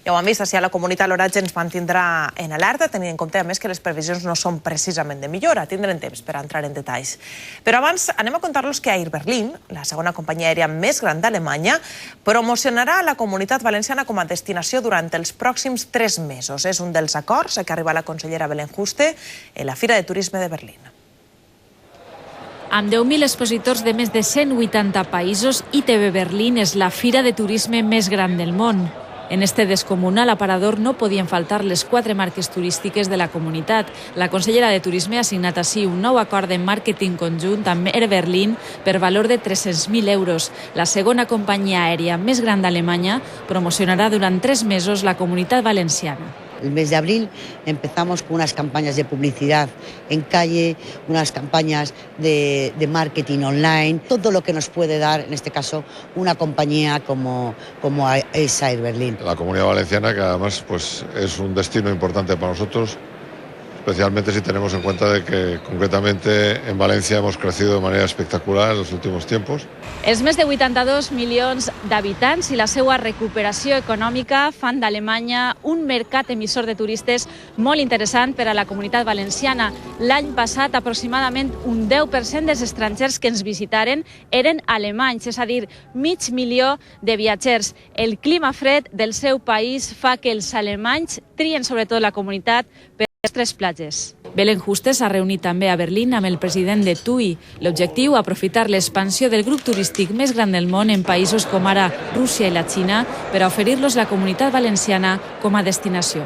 Ja ho hem vist, així a la comunitat l'oratge ens mantindrà en alerta, tenint en compte a més que les previsions no són precisament de millora. Tindrem temps per entrar en detalls. Però abans anem a contar-los que Air Berlin, la segona companyia aèria més gran d'Alemanya, promocionarà la comunitat valenciana com a destinació durant els pròxims 3 mesos. És un dels acords a què arriba la consellera Belén Juste en la Fira de Turisme de Berlín. Amb 10.000 expositors de més de 180 països, ITB Berlín és la fira de turisme més gran del món. En este descomunal aparador no podien faltar les 4 marques turístiques de la comunitat. La consellera de Turisme ha signat així un nou acord de màrqueting conjunt amb Air Berlin per valor de 300.000 euros. La segona companyia aèria més gran d'Alemanya promocionarà durant 3 mesos la comunitat valenciana. El mes de abril empezamos con unas campañas de publicidad en calle, unas campañas de marketing online, todo lo que nos puede dar, en este caso, una compañía como es Air Berlin. La Comunidad Valenciana, que además pues, es un destino importante para nosotros, especialmente si tenemos en cuenta de que concretamente en Valencia hemos crecido de manera espectacular en los últimos tiempos. Els més de 82 milions d'habitants i la seva recuperació econòmica fan d'Alemanya un mercat emissor de turistes molt interessant per a la comunitat valenciana. L'any passat, aproximadament un 10% dels estrangers que ens visitaren eren alemanys, és a dir, 500.000 de viatgers. El clima fred del seu país fa que els alemanys trien sobretot la comunitat per les 3 platges. Belén Juste s'ha reunit també a Berlín amb el president de TUI. L'objectiu, aprofitar l'expansió del grup turístic més gran del món en països com ara Rússia i la Xina per a oferir-los la comunitat valenciana com a destinació.